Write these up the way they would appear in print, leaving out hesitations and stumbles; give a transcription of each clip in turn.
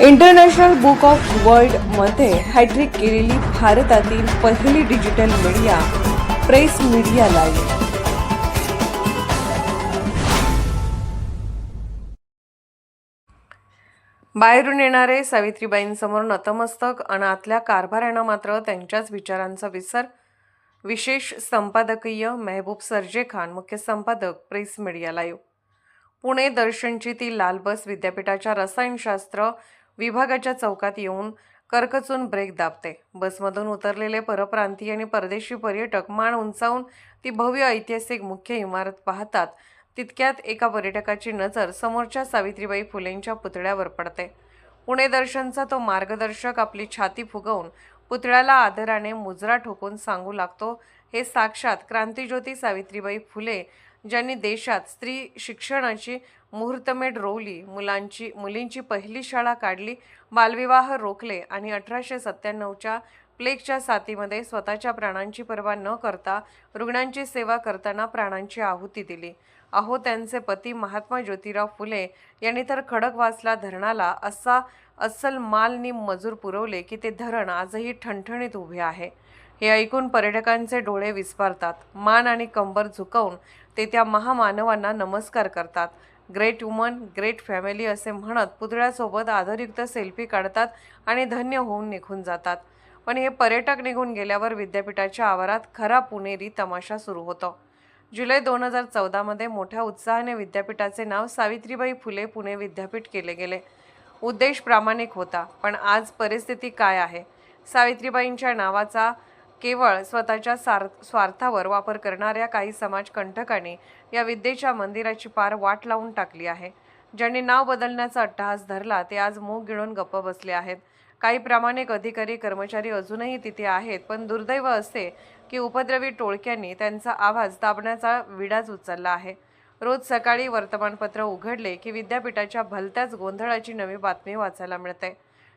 International book of वर्ल्डमध्ये hat trick केलेली भारतातील पहिली digital media press media live. बाहेरून येणारे सावित्रीबाईंसमोर नतमस्तक आणि आतल्या कारभाऱ्यांना मात्र त्यांच्याच विचारांचा विसर. विशेष संपादकीय मेहबूब सरजे खान, मुख्य संपादक प्रेस मीडिया लाईव्ह. पुणे दर्शनची ती लाल बस विद्यापीठाच्या रसायनशास्त्र विभागाच्या चौकात येऊन करकचून ब्रेक दाबते. बसमधून उतरलेले परप्रांतीय आणि परदेशी पर्यटक मान उंचावून ती भव्य ऐतिहासिक मुख्य इमारत पाहतात. तितक्यात एका पर्यटकाची नजर समोरच्या सावित्रीबाई फुलेंच्या पुतळ्यावर पडते. पुणे दर्शनचा तो मार्गदर्शक आपली छाती फुगवून पुतळ्याला आदराने मुजरा ठोकून सांगू लागतो, हे साक्षात क्रांतिज्योती सावित्रीबाई फुले, ज्यांनी देशात स्त्री शिक्षणाची मुहूर्तमेढ रोवली, मुलींची पहिली शाळा काढली, बालविवाह रोखले आणि 1897च्या प्लेगच्या साथीमध्ये स्वतःच्या प्राणांची पर्वा न करता रुग्णांची सेवा करताना प्राणांची आहुती दिली. अहो, त्यांचे पती महात्मा ज्योतिराव फुले यांनी तर खडकवासला धरणाला असा अस्सल मालनी मजूर पुरवले की ते धरण आजही ठणठणीत उभे आहे. हे ऐकून पर्यटकांचे डोळे विस्फारतात. मान आणि कंबर झुकवून ते त्या महामानवांना नमस्कार करतात. ग्रेट वुमन, ग्रेट फॅमिली असे म्हणत पुतळ्यासोबत आदरयुक्त सेल्फी काढतात आणि धन्य होऊन निघून जातात. पण हे पर्यटक निघून गेल्यावर विद्यापीठाच्या आवारात खरा पुणेरी तमाशा सुरू होतो. जुलै 2014 मोठ्या उत्साहाने विद्यापीठाचे नाव सावित्रीबाई फुले पुणे विद्यापीठ केले गेले. उद्देश प्रामाणिक होता, पण आज परिस्थिती काय आहे? सावित्रीबाईंच्या नावाचा केवळ स्वतःच्या स्वार्थावर वापर करणाऱ्या काही समाजकंटकांनी या विद्येच्या मंदिराची पार वाट लावून टाकली आहे. ज्यांनी नाव बदलण्याचा अट्टहास धरला ते आज मूग गिळून गप्प बसले आहेत. काही प्रामाणिक अधिकारी कर्मचारी अजूनही तिथे आहेत, पण दुर्दैव असे की उपद्रवी टोळक्यांनी त्यांचा आवाज दाबण्याचा विडाच उचलला आहे. रोज सकाळी वर्तमानपत्र उघडले की विद्यापीठाच्या भलत्याच गोंधळाची नवी बातमी वाचायला मिळते.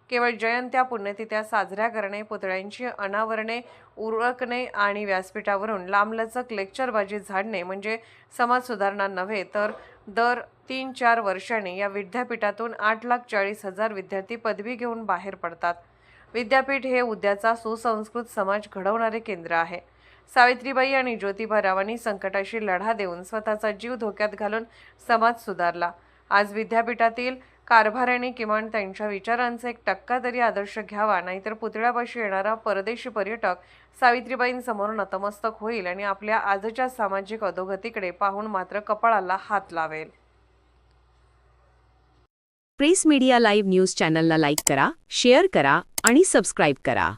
केवळ जयंत्या, पुण्यतिथ्या साजऱ्या करणे, पुतळ्यांची अनावरणे उरकणे आणि व्यासपीठावरून लांबलचक लेक्चरबाजी झाडणे म्हणजे समाज सुधारणा नव्हे, तर दर 3-4 वर्षांनी या विद्यापीठातून 8,40,000 विद्यार्थी पदवी घेऊन बाहेर पडतात. विद्यापीठ हे उद्याचा सुसंस्कृत समाज घडवणारे केंद्र आहे. सावित्रीबाई आणि ज्योतिबा रावांनी संकटाशी लढा देऊन स्वतःचा जीव धोक्यात घालून समाज सुधारला. आज विद्यापीठातील कारभाऱ्यांनी किमान त्यांच्या विचारांचा 1% तरी आदर्श घ्यावा, नाहीतर पुतळ्यापाशी येणारा परदेशी पर्यटक सावित्रीबाईंसमोर नतमस्तक होईल आणि आपल्या आजच्या सामाजिक अधोगतीकडे पाहून मात्र कपाळाला हात लावेल. प्रेस मीडिया लाईव्ह न्यूज चॅनलला लाईक करा, शेअर करा आणि सबस्क्राईब करा.